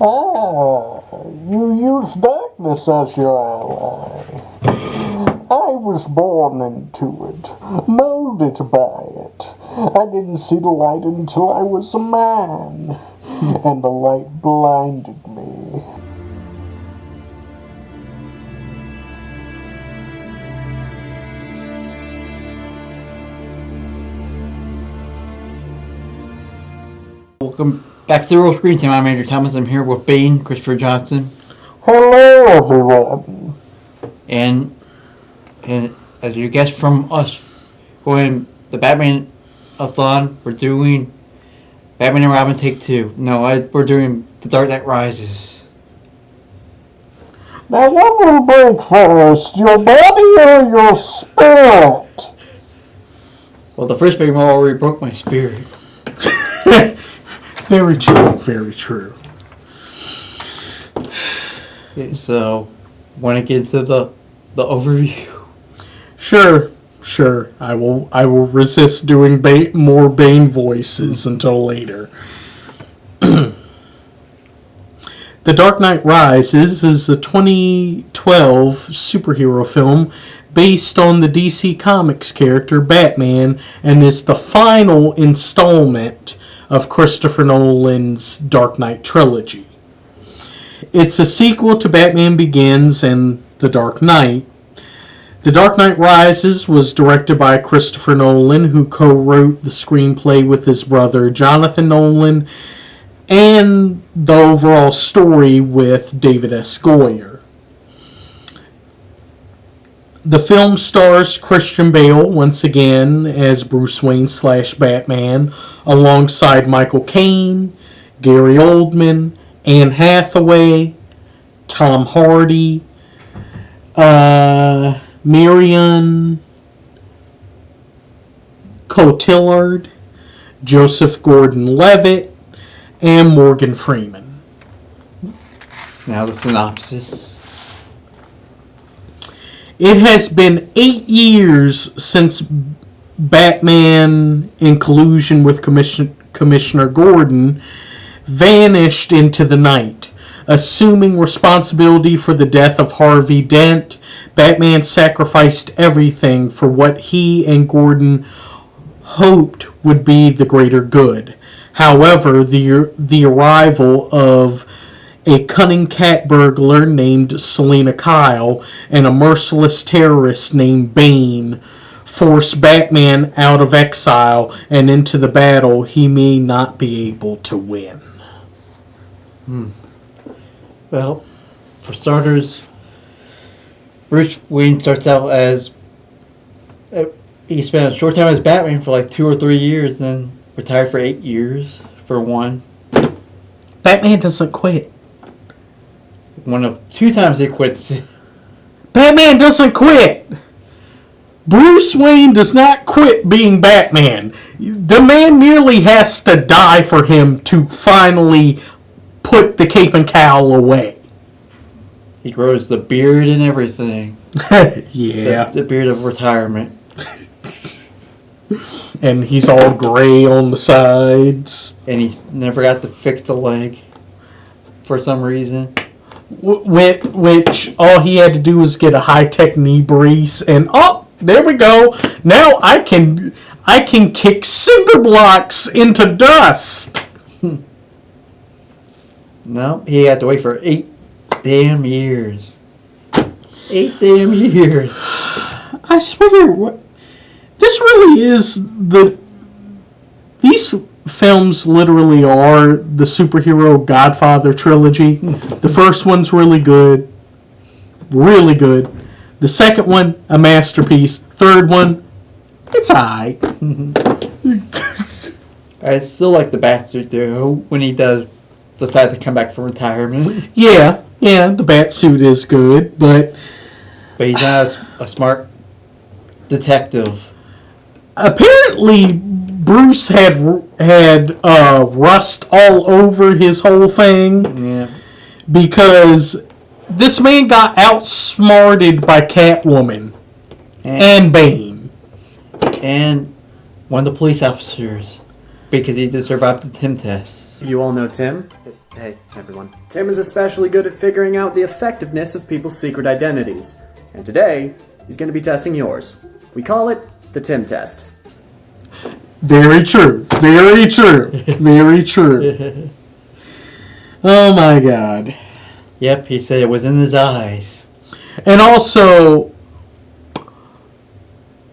Ah, you use darkness as your ally. I was born into it, molded by it. I didn't see the light until I was a man, and the light blinded me. Welcome back to the Real Screen Time. I'm Andrew Thomas. I'm here with Bane, Christopher Johnson. Hello, everyone. And as you guessed from us, going the Batmanathon, we're doing Batman and Robin Take 2. No, we're doing The Dark Knight Rises. Now, what will break first, your body or your spirit? Well, the first Batman already broke my spirit. Very true, very true. Okay, so, want to get into the overview? Sure. I will resist doing more Bane voices until later. The Dark Knight Rises is a 2012 superhero film based on the DC Comics character Batman and is the final installment of Christopher Nolan's Dark Knight trilogy. It's a sequel to Batman Begins and The Dark Knight. The Dark Knight Rises was directed by Christopher Nolan, who co-wrote the screenplay with his brother Jonathan Nolan, and the overall story with David S. Goyer. The film stars Christian Bale once again as Bruce Wayne / Batman, alongside Michael Caine, Gary Oldman, Anne Hathaway, Tom Hardy, Marion Cotillard, Joseph Gordon-Levitt, and Morgan Freeman. Now the synopsis. It has been 8 years since Batman, in collusion with Commissioner Gordon, vanished into the night. Assuming responsibility for the death of Harvey Dent, Batman sacrificed everything for what he and Gordon hoped would be the greater good. However, the arrival of a cunning cat burglar named Selina Kyle and a merciless terrorist named Bane force Batman out of exile and into the battle he may not be able to win. Well, for starters, Bruce Wayne starts out as he spent a short time as Batman for like 2 or 3 years, then retired for 8 years for one. Batman doesn't quit. One of 2 times he quits. Batman doesn't quit. Bruce Wayne does not quit being Batman. The man nearly has to die for him to finally put the cape and cowl away. He grows the beard and everything. Yeah. The beard of retirement. And he's all gray on the sides. And he's never got to fix the leg for some reason. Which all he had to do was get a high-tech knee brace, and there we go. Now I can kick cinder blocks into dust. No, he had to wait for 8 damn years. 8 damn years. I swear, this really is these films literally are the superhero Godfather trilogy. The first one's really good. Really good. The second one, a masterpiece. Third one, it's alright. I still like the Batsuit though, when he does decide to come back from retirement. Yeah, the Batsuit is good, but he's not a smart detective. Apparently, Bruce had rust all over his whole thing. Yeah. Because this man got outsmarted by Catwoman and Bane. And one of the police officers. Because he did survive the Tim test. You all know Tim? Hey, everyone. Tim is especially good at figuring out the effectiveness of people's secret identities. And today, he's going to be testing yours. We call it the Tim test. Very true. Very true. Very true. Oh my God. Yep, he said it was in his eyes. And also,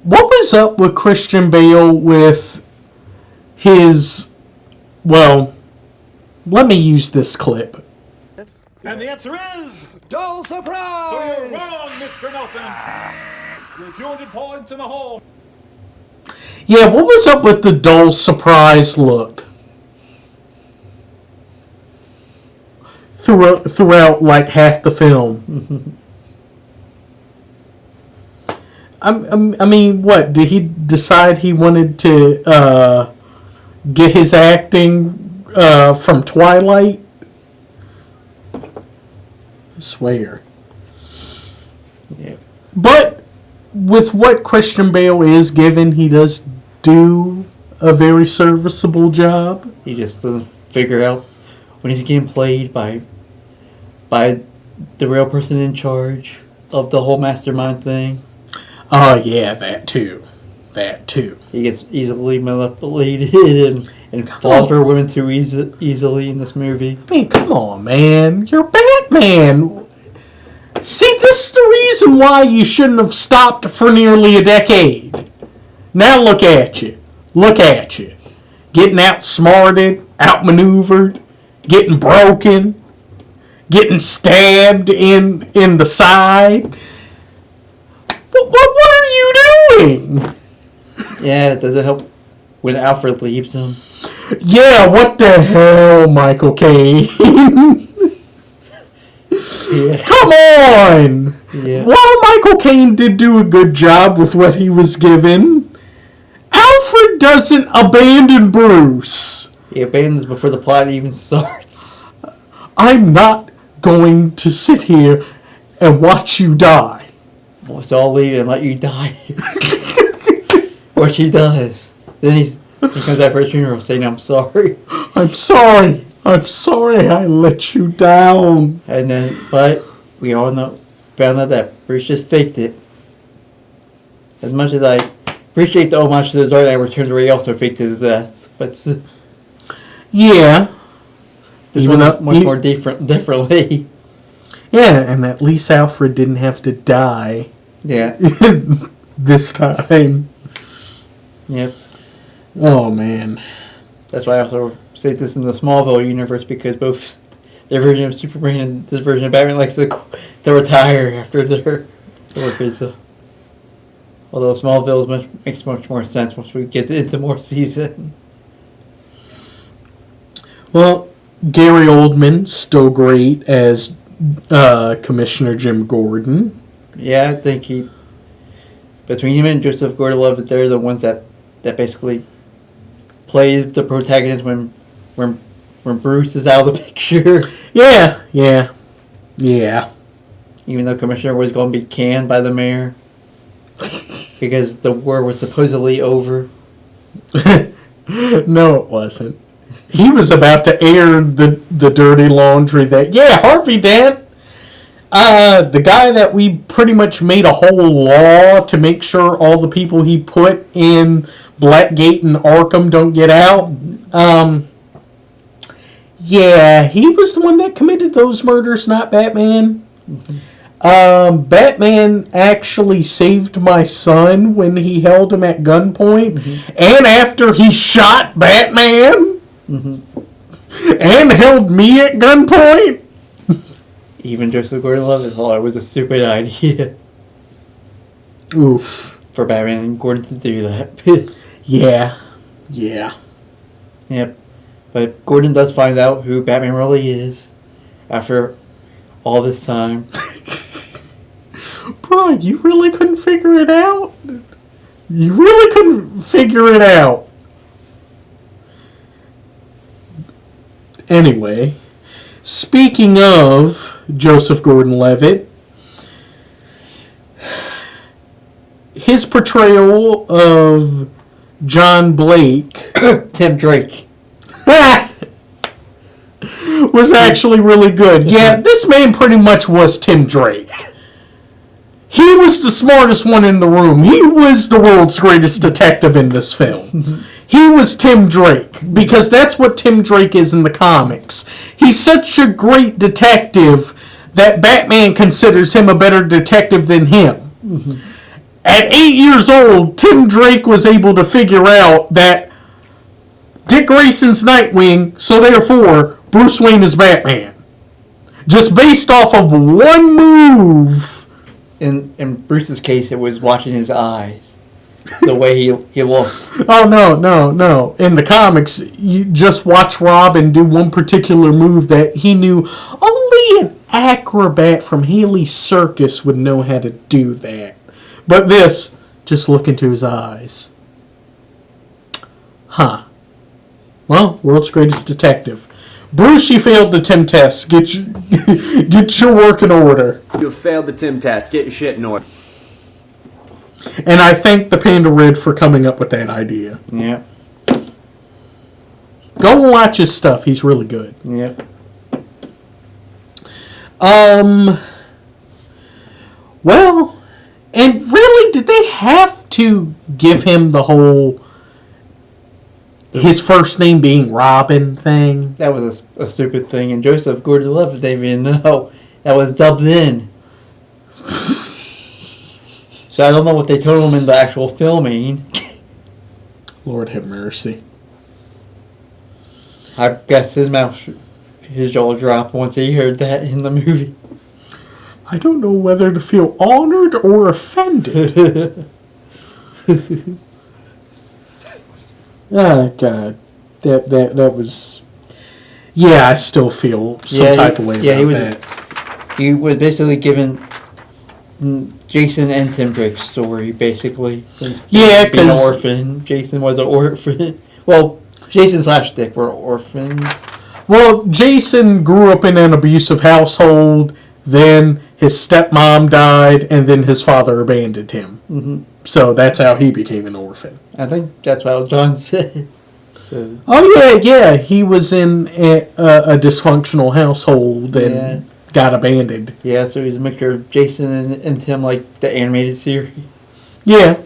what was up with Christian Bale with his, well, let me use this clip. And the answer is... Dull surprise! So you're wrong, Mr. Nelson. You're 200 points in the hole. Yeah, what was up with the dull surprise look? Throughout like half the film. I mean, what? Did he decide he wanted to get his acting from Twilight? I swear. Yeah. But with what Christian Bale is given, he does do a very serviceable job. He just doesn't figure out when he's getting played by the real person in charge of the whole mastermind thing. Oh, yeah, that too. That too. He gets easily manipulated and falls for women too easily in this movie. I mean, come on, man. You're Batman. See, this is the reason why you shouldn't have stopped for nearly a decade. Now look at you. Look at you. Getting outsmarted, outmaneuvered, getting broken, getting stabbed in the side. What are you doing? Yeah, it doesn't help when Alfred leaves him. Yeah, what the hell, Michael Caine? Yeah. Come on! Yeah. While Michael Caine did do a good job with what he was given, Alfred doesn't abandon Bruce. He abandons before the plot even starts. I'm not going to sit here and watch you die. So I'll leave and let you die. Which he does. Then he comes out for his funeral saying, I'm sorry. I'm sorry. I'm sorry I let you down. And then, but we all found out that Bruce just faked it. As much as I appreciate the homage to the Dark Knight Returns, where he also faked his death. But Yeah. even much more differently. Yeah, and at least Alfred didn't have to die. Yeah. This time. Yep. Oh, man. That's why I also say this in the Smallville universe, because both their version of Superman and this version of Batman likes to retire after their work is. Although Smallville makes much more sense once we get into more season. Well, Gary Oldman, still great as Commissioner Jim Gordon. Yeah, I think between him and Joseph Gordon-Levitt, they're the ones that basically play the protagonist when Bruce is out of the picture. Yeah. Even though Commissioner was going to be canned by the mayor because the war was supposedly over. No, it wasn't. He was about to air the dirty laundry that, Harvey Dent, the guy that we pretty much made a whole law to make sure all the people he put in Blackgate and Arkham don't get out. He was the one that committed those murders, not Batman. Mm-hmm. Batman actually saved my son when he held him at gunpoint, and after he shot Batman, and held me at gunpoint. Even Joseph Gordon-Levitt thought it was a stupid idea. Oof. For Batman and Gordon to do that. Yeah. Yep. But Gordon does find out who Batman really is after all this time. Bro, you really couldn't figure it out? You really couldn't figure it out. Anyway, speaking of Joseph Gordon-Levitt, his portrayal of John Blake... Tim Drake. was actually really good. Yeah, this man pretty much was Tim Drake. He was the smartest one in the room. He was the world's greatest detective in this film. He was Tim Drake, because that's what Tim Drake is in the comics. He's such a great detective that Batman considers him a better detective than him. At 8 years old, Tim Drake was able to figure out that Dick Grayson's Nightwing, so therefore, Bruce Wayne is Batman. Just based off of one move. In Bruce's case, it was watching his eyes. The way he looked. Oh, no. In the comics, you just watch Robin do one particular move that he knew only an acrobat from Haley's Circus would know how to do that. But this, just look into his eyes. Huh. Well, world's greatest detective. Bruce, you failed the Tim test. Get your work in order. You have failed the Tim test. Get your shit in order. And I thank the Panda Red for coming up with that idea. Yeah. Go watch his stuff. He's really good. Yeah. Well, and really, did they have to give him the whole his first name being Robin thing? That was a stupid thing, and Joseph Gordon-Levitt didn't even know that was dubbed in. So I don't know what they told him in the actual filming. Lord have mercy. I guess his jaw dropped once he heard that in the movie. I don't know whether to feel honored or offended. Oh, God. That was... Yeah, I still feel some type of way about that. He was basically given Jason and Tim Drake's story, basically. Yeah, being because... an orphan. Jason was an orphan. Well, Jason / Dick were orphans. Well, Jason grew up in an abusive household, then his stepmom died, and then his father abandoned him. Mm-hmm. So that's how he became an orphan. I think that's what John said. So. Oh, yeah, he was in a dysfunctional household and got abandoned. Yeah, so he's a mixture of Jason and Tim, like the animated series. Yeah.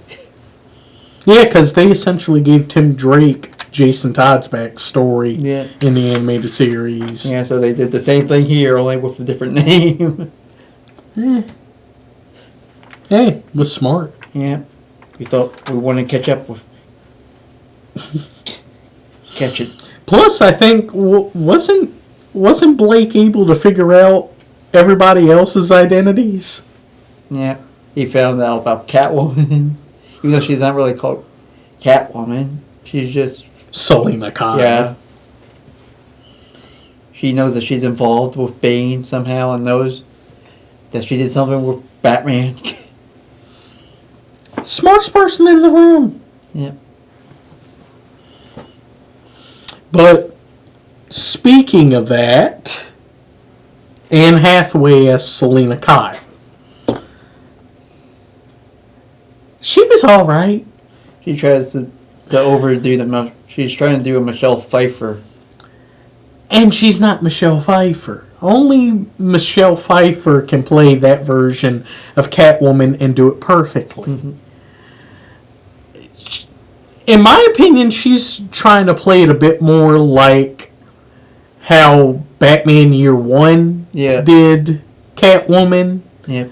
Yeah, because they essentially gave Tim Drake Jason Todd's backstory in the animated series. Yeah, so they did the same thing here, only with a different name. Hey, was smart. Yeah. We thought we wanted to catch up with... catch it. Plus, I think, wasn't Blake able to figure out everybody else's identities? Yeah. He found out about Catwoman. Even though she's not really called Catwoman. She's just... Selena Kyle. Yeah. She knows that she's involved with Bane somehow and knows that she did something with Batman. Smartest person in the room. Yeah. But speaking of that, Anne Hathaway as Selena Kyle. She was all right. She tries to overdo the... She's trying to do a Michelle Pfeiffer. And she's not Michelle Pfeiffer. Only Michelle Pfeiffer can play that version of Catwoman and do it perfectly. Mm-hmm. In my opinion, she's trying to play it a bit more like how Batman Year One did Catwoman. Yeah.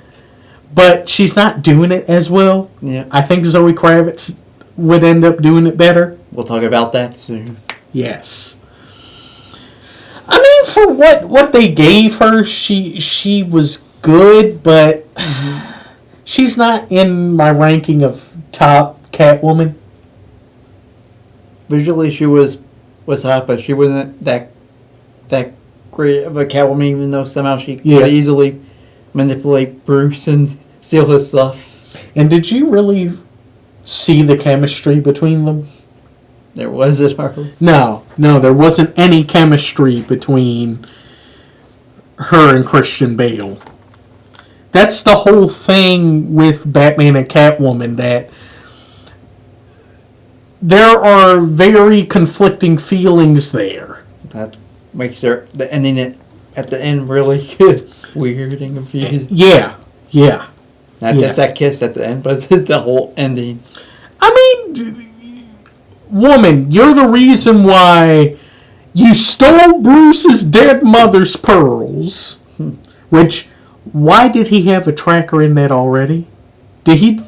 But she's not doing it as well. Yeah. I think Zoe Kravitz would end up doing it better. We'll talk about that soon. Yes. I mean, for what they gave her, she was good, but she's not in my ranking of top Catwoman. Visually, she was hot, but she wasn't that great of a Catwoman, even though somehow she could easily manipulate Bruce and steal his stuff. And did you really see the chemistry between them? There wasn't hardly. No, there wasn't any chemistry between her and Christian Bale. That's the whole thing with Batman and Catwoman, that there are very conflicting feelings there. That's makes the ending at the end really good, weird and confusing. Yeah. Not just that kiss at the end, but the whole ending. I mean, woman, you're the reason why you stole Bruce's dead mother's pearls. Which, why did he have a tracker in that already? Did he...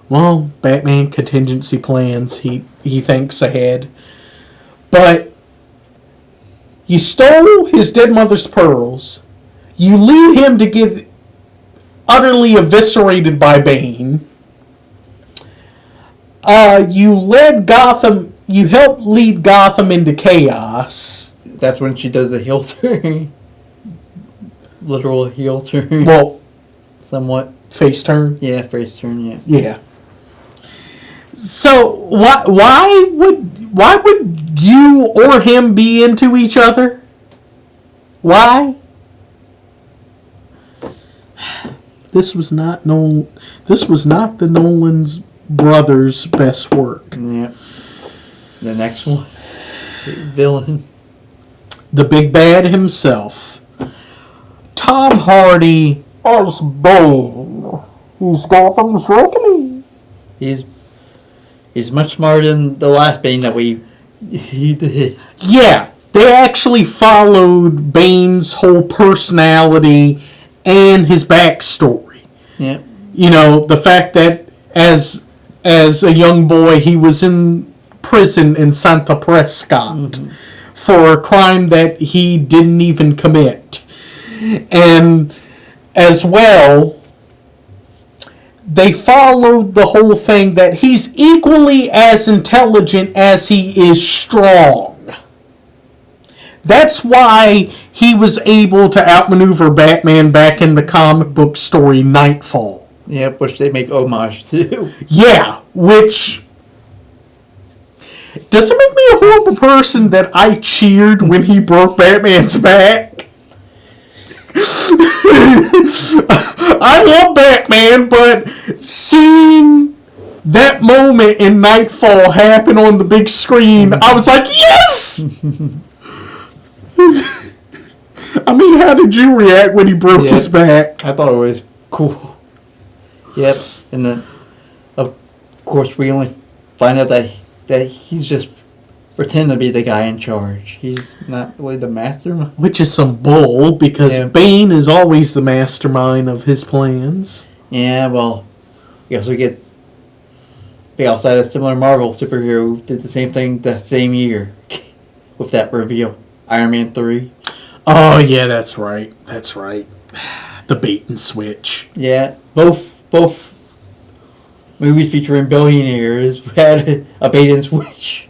well, Batman contingency plans. He thinks ahead. But you stole his dead mother's pearls. You lead him to get utterly eviscerated by Bane. You led Gotham. You helped lead Gotham into chaos. That's when she does the heel turn. Literal heel turn. Well, somewhat. face turn. Yeah, face turn. Yeah. Yeah. So why would you or him be into each other? Why? This was not the Nolan's brothers' best work. Yeah. The next one, villain. The big bad himself, Tom Hardy as Bane. He's Gotham's reckoning. He's much smarter than the last Bane that he did. Yeah, they actually followed Bane's whole personality and his backstory. Yeah. You know, the fact that as a young boy he was in prison in Santa Prescott for a crime that he didn't even commit. And as well, they followed the whole thing that he's equally as intelligent as he is strong. That's why he was able to outmaneuver Batman back in the comic book story Nightfall. Yeah, which they make homage to. Yeah, which... does it make me a horrible person that I cheered when he broke Batman's back? I love Batman, but seeing that moment in Nightfall happen on the big screen, I was like, yes! I mean, how did you react when he broke his back? I thought it was cool. Yep, and then, of course, we only find out that he's just pretend to be the guy in charge. He's not really the mastermind. Which is some bull, because Bane is always the mastermind of his plans. Yeah, well, we also had a similar Marvel superhero who did the same thing that same year with that reveal. Iron Man 3. Oh, yeah, that's right. That's right. The bait and switch. Yeah, both movies featuring billionaires had a bait and switch.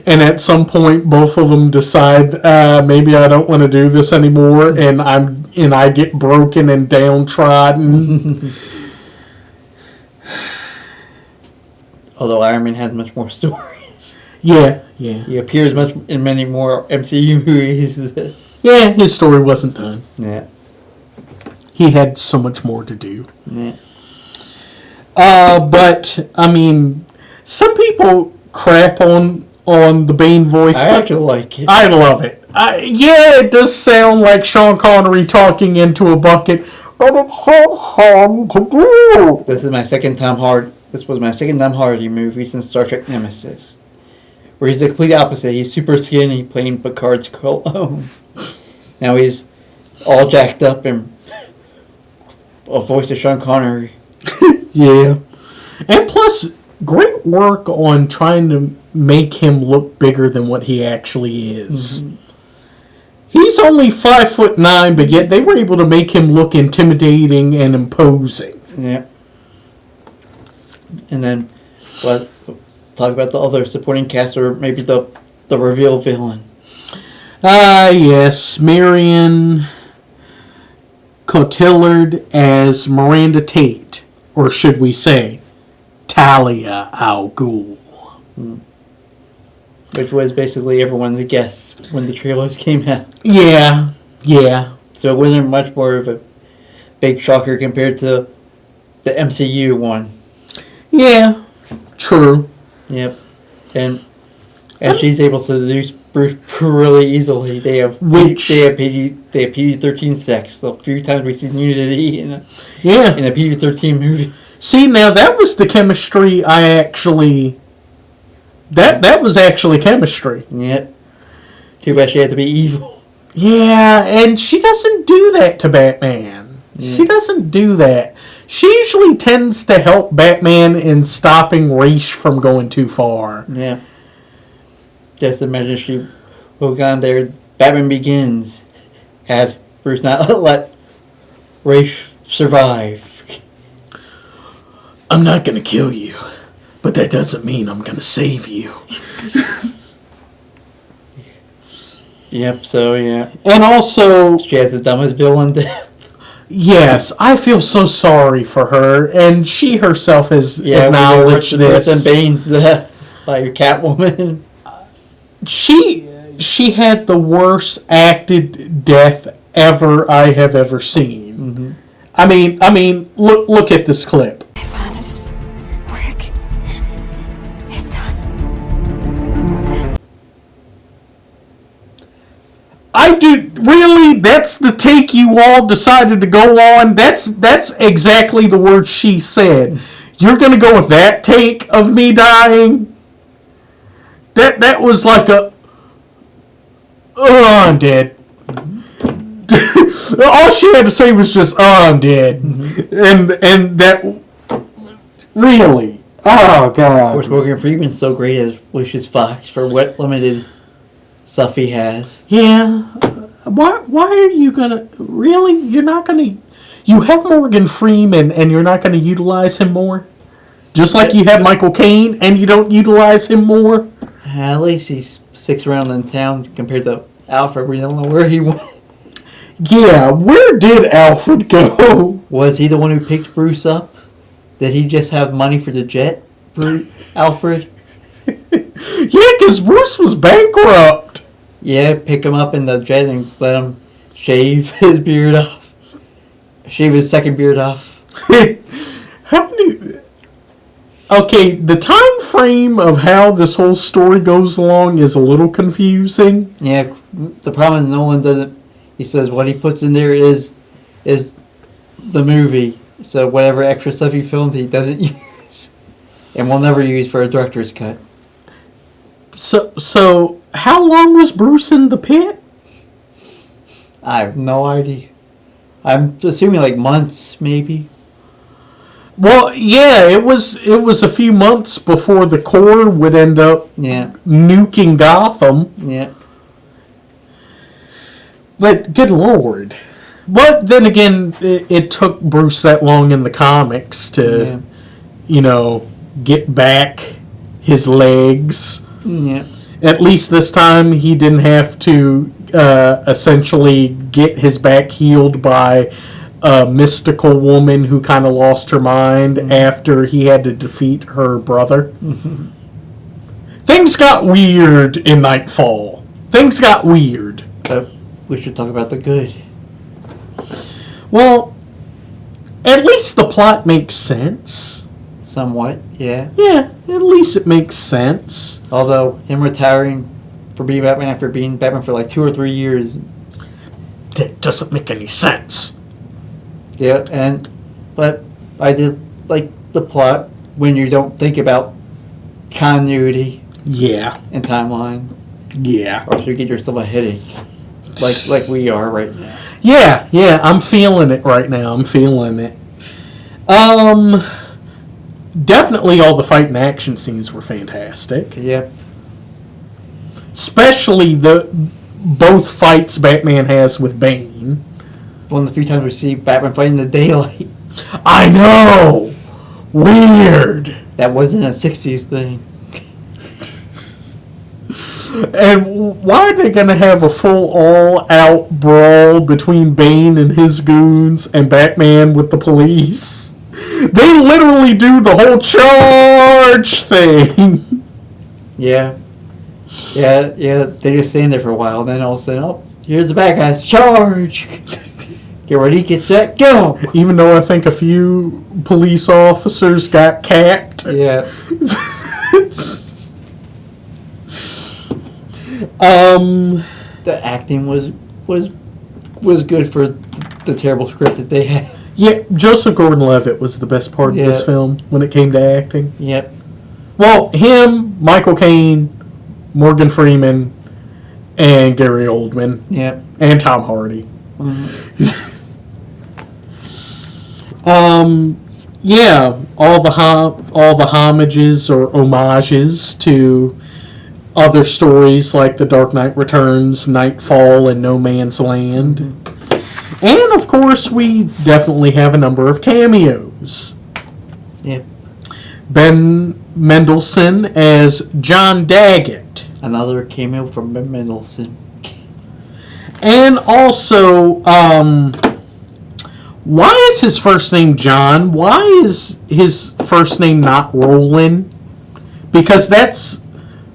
And at some point, both of them decide, maybe I don't want to do this anymore, and I get broken and downtrodden. Although Iron Man has much more stories. Yeah. He appears much in many more MCU movies. Yeah, his story wasn't done. Yeah. He had so much more to do. Yeah. But, I mean, some people crap on the Bane voice. I actually like it. I love it. Yeah, it does sound like Sean Connery talking into a bucket, but it's so fun to do. This was my second Tom Hardy movie since Star Trek Nemesis, where he's the complete opposite. He's super skinny, playing Picard's clone. Now he's all jacked up and a voice of Sean Connery. Yeah. And plus, great work on trying to make him look bigger than what he actually is. Mm-hmm. He's only 5'9", but yet they were able to make him look intimidating and imposing. Yeah. And then, talk about the other supporting cast, or maybe the reveal villain. Yes, Marion Cotillard as Miranda Tate, or should we say, Talia al Ghul. Which was basically everyone's guess when the trailers came out. Yeah. So it wasn't much more of a big shocker compared to the MCU one. Yeah, true. Yep. And And she's able to seduce Bruce really easily. They have PG-13 sex. So a few times we see nudity in a PG-13 movie. See, now that was the chemistry I actually... That was actually chemistry. Yeah. Too bad she had to be evil. Yeah, and she doesn't do that to Batman. Yeah. She doesn't do that. She usually tends to help Batman in stopping Ra's from going too far. Yeah. Just imagine she would have gone there. Batman Begins. Had Bruce not let Ra's survive. I'm not going to kill you, but that doesn't mean I'm going to save you. Yep, so yeah. And also... She has the dumbest villain death. Yes, I feel so sorry for her, and she herself has acknowledged this. And Bane's death by Catwoman. She had the worst acted death ever I have ever seen. Mm-hmm. I mean, look at this clip. My father's work is done. Really? That's the take you all decided to go on? That's exactly the words she said. You're gonna go with that take of me dying? That was like a... Oh, I'm dead. All she had to say was just, oh, I'm dead. Mm-hmm. And that... Really? Oh, God. Of course, Morgan Freeman's so great as Lucius Fox for what limited stuff he has. Yeah. Why are you gonna... Really? You're not gonna... You have Morgan Freeman and you're not gonna utilize him more? Just like you have Michael Caine and you don't utilize him more? At least he sticks around in town compared to Alfred. We don't know where he went. Yeah, where did Alfred go? Was he the one who picked Bruce up? Did he just have money for the jet, Alfred? Yeah, because Bruce was bankrupt. Yeah, pick him up in the jet and let him shave his beard off. Shave his second beard off. How many... Okay, the time frame of how this whole story goes along is a little confusing. Yeah, the problem is Nolan doesn't... He says what he puts in there is the movie. So whatever extra stuff he filmed, he doesn't use. And will never use for a director's cut. So how long was Bruce in the pit? I have no idea. I'm assuming like months, maybe. Well, yeah, it was a few months before the Corps would end up nuking Gotham. Yeah. But good Lord. But then again, it took Bruce that long in the comics to, get back his legs. Yeah. At least this time he didn't have to essentially get his back healed by a mystical woman who kind of lost her mind after he had to defeat her brother. Mm-hmm. Things got weird in Nightfall. Things got weird. We should talk about the good. Well, at least the plot makes sense. Somewhat, yeah. Yeah, at least it makes sense. Although, him retiring for being Batman after being Batman for like 2 or 3 years. That doesn't make any sense. Yeah, but I did like the plot when you don't think about continuity. Yeah. And timeline. Yeah. Or you get yourself a headache. Like we are right now. Yeah, I'm feeling it right now. I'm feeling it. Definitely all the fight and action scenes were fantastic. Yep. Especially both fights Batman has with Bane. One of the few times we see Batman fighting in the daylight. I know! Weird! That wasn't a 60s thing. And why are they going to have a full all-out brawl between Bane and his goons and Batman with the police? They literally do the whole charge thing. Yeah. They just stand there for a while, and then all of a sudden, oh, here's the bad guys. Charge! Get ready, get set, go! Even though I think a few police officers got capped. Yeah. The acting was good for the terrible script that they had. Yeah, Joseph Gordon-Levitt was the best part of this film when it came to acting. Yep. Well, him, Michael Caine, Morgan Freeman, and Gary Oldman. Yep. And Tom Hardy. Yeah, all the homages or homages to other stories like The Dark Knight Returns, Nightfall, and No Man's Land. And, of course, we definitely have a number of cameos. Yep. Ben Mendelsohn as John Daggett. Another cameo from Ben Mendelsohn. And also, why is his first name John? Why is his first name not Roland? Because that's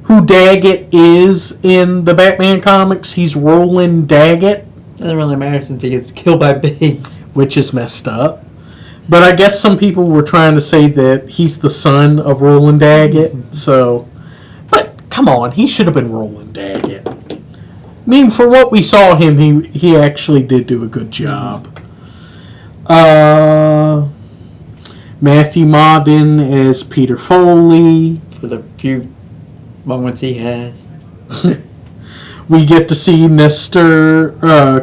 who Daggett is in the Batman comics. He's Roland Daggett. Doesn't really matter since he gets killed by Bane. Which is messed up. But I guess some people were trying to say that he's the son of Roland Daggett. So, but come on, he should have been Roland Daggett. I mean, for what we saw him, he actually did do a good job. Matthew Modine as Peter Foley. For the few moments he has. We get to see Nestor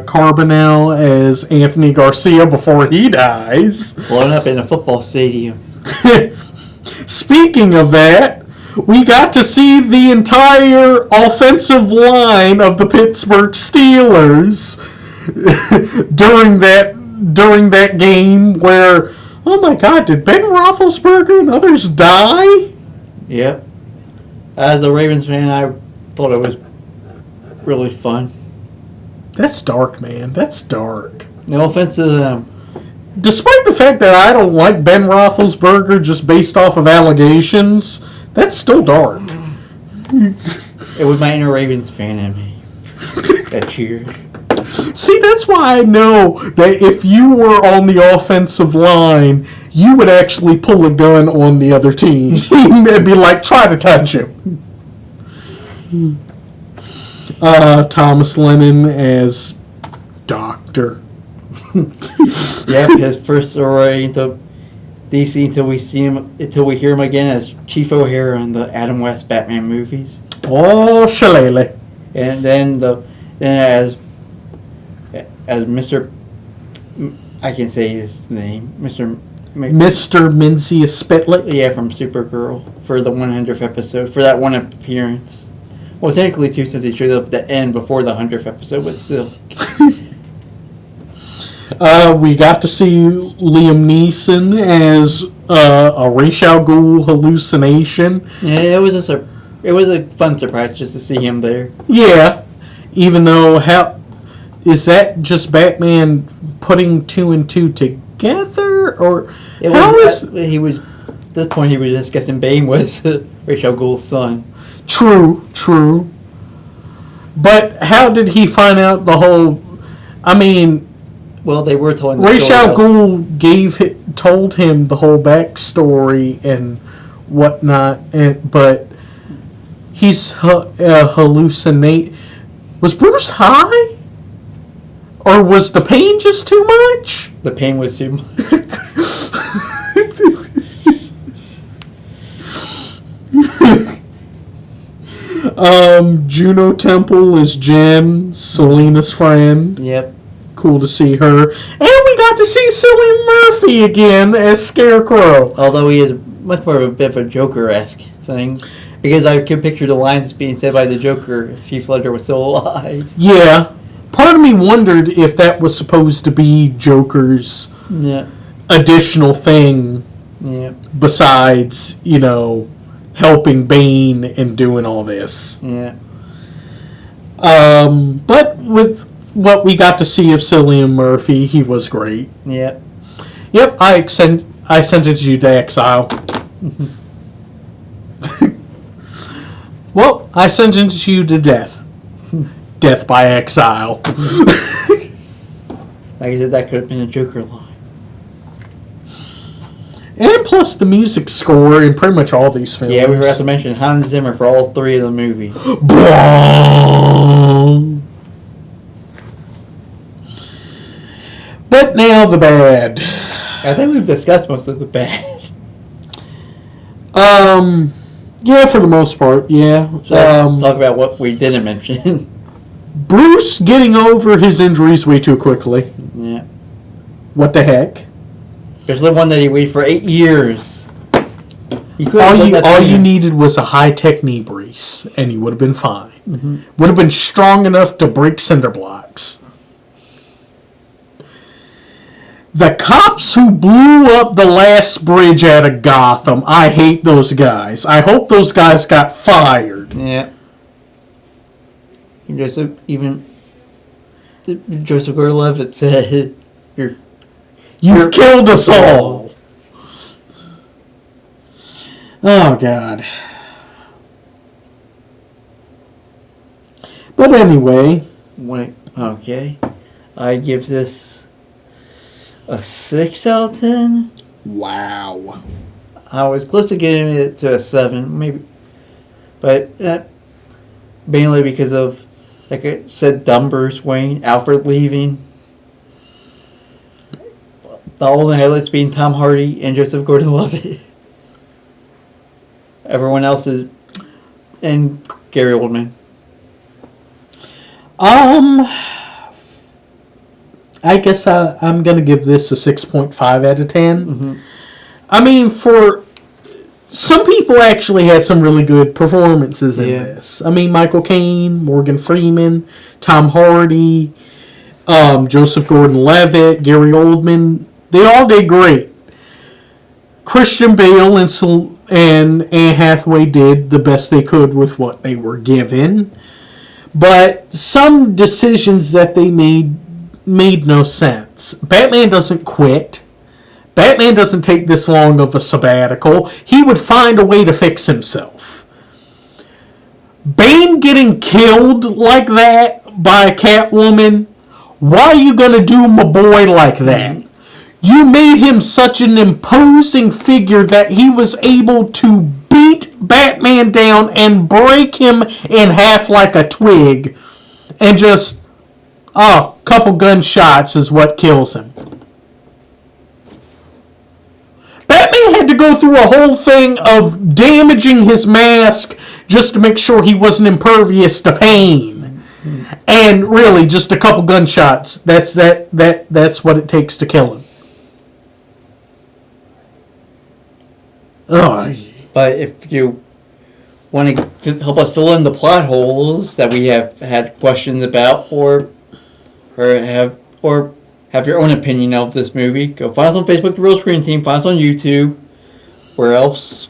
Carbonell as Anthony Garcia before he dies. Blown up in a football stadium. Speaking of that, we got to see the entire offensive line of the Pittsburgh Steelers during that game where, oh my God, did Ben Roethlisberger and others die? Yep. As a Ravens fan, I thought it was really fun. That's dark, man. That's dark. No offense to them. Despite the fact that I don't like Ben Roethlisberger just based off of allegations, that's still dark. It was my inner Ravens fan in me that cheered. See, that's why I know that if you were on the offensive line, you would actually pull a gun on the other team and be like, try to touch him. Thomas Lennon as Doctor. Yep, his first foray into DC until we hear him again as Chief O'Hara in the Adam West Batman movies. Oh, shillelagh. And then as Mr. I can say his name, Mr. Mencius Spitlick. Yeah, from Supergirl for the 100th episode, for that one appearance. Well, technically two, since he showed up at the end before the 100th episode, but still. We got to see Liam Neeson as a Ra's al Ghul hallucination. Yeah, it was a fun surprise just to see him there. Yeah, even though is that just Batman putting two and two together, or at this point he was just guessing Bane was Ra's al Ghul's son. True. But how did he find out the whole? I mean, well, they were telling the Ra's story. al Ghul told him the whole backstory and whatnot, but he's hallucinate. Was Bruce high, or was the pain just too much? The pain was too much. Juno Temple is Jen, Selena's friend. Yep. Cool to see her. And we got to see Cillian Murphy again as Scarecrow. Although he is much more of a bit of a Joker-esque thing. Because I could picture the lines being said by the Joker if Heath Ledger was still alive. Yeah. Part of me wondered if that was supposed to be Joker's additional thing besides, helping Bane and doing all this. Yeah. But with what we got to see of Cillian Murphy, he was great. Yep. Yep, I sentenced you to exile. Well, I sentenced you to death. Death by exile. Like I said, that could have been a Joker line. And plus the music score in pretty much all these films. Yeah, we forgot to mention Hans Zimmer for all 3 of the movies. But now the bad. I think we've discussed most of the bad. Yeah, for the most part, yeah. So let's talk about what we didn't mention. Bruce getting over his injuries way too quickly. Yeah. What the heck? There's the one that he waited for 8 years. All you needed was a high-tech knee brace, and you would have been fine. Mm-hmm. Would have been strong enough to break cinder blocks. The cops who blew up the last bridge out of Gotham, I hate those guys. I hope those guys got fired. Yeah. Joseph Gordon-Levitt said, You've killed us all. Oh, God. But anyway. Okay. I give this a 6 out of 10. Wow. I was close to getting it to a 7, maybe. But that mainly because of, like I said, dumb Bruce Wayne, Alfred leaving. The only highlights being Tom Hardy and Joseph Gordon-Levitt. Everyone else is... And Gary Oldman. I guess I'm going to give this a 6.5 out of 10. Mm-hmm. I mean, for... Some people actually had some really good performances in this. I mean, Michael Caine, Morgan Freeman, Tom Hardy, Joseph Gordon-Levitt, Gary Oldman. They all did great. Christian Bale and Anne Hathaway did the best they could with what they were given. But some decisions that they made no sense. Batman doesn't quit. Batman doesn't take this long of a sabbatical. He would find a way to fix himself. Bane getting killed like that by a Catwoman, why are you going to do my boy like that? You made him such an imposing figure that he was able to beat Batman down and break him in half like a twig. And just, a couple gunshots is what kills him. Batman had to go through a whole thing of damaging his mask just to make sure he wasn't impervious to pain. And really, just a couple gunshots. That's what it takes to kill him. Oh. But if you want to help us fill in the plot holes that we have had questions about, or have your own opinion of this movie, go find us on Facebook, The Real Screen Team. Find us on YouTube. Where else?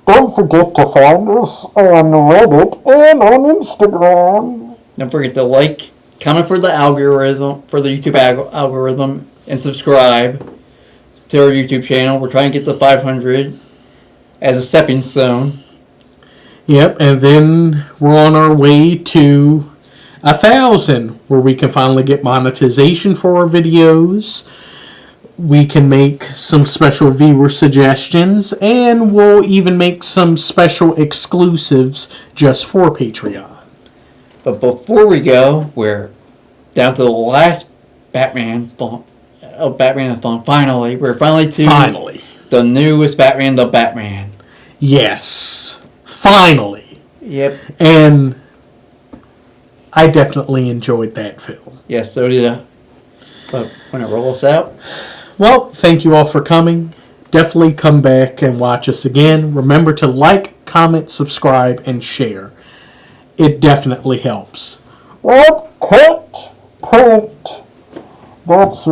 Don't forget to find us on Reddit and on Instagram. Don't forget to like, comment for the algorithm, for the YouTube algorithm, and subscribe to our YouTube channel. We're trying to get to 500 as a stepping stone. Yep, and then we're on our way to 1,000, where we can finally get monetization for our videos. We can make some special viewer suggestions, and we'll even make some special exclusives just for Patreon. But before we go, we're down to the last Batmanathon. Finally, we're finally to the newest Batman, the Batman. Yes, finally. Yep. And I definitely enjoyed that film. Yes, so did I. But when it rolls out. Well, thank you all for coming. Definitely come back and watch us again. Remember to like, comment, subscribe, and share. It definitely helps. What? Cut? Print. That's...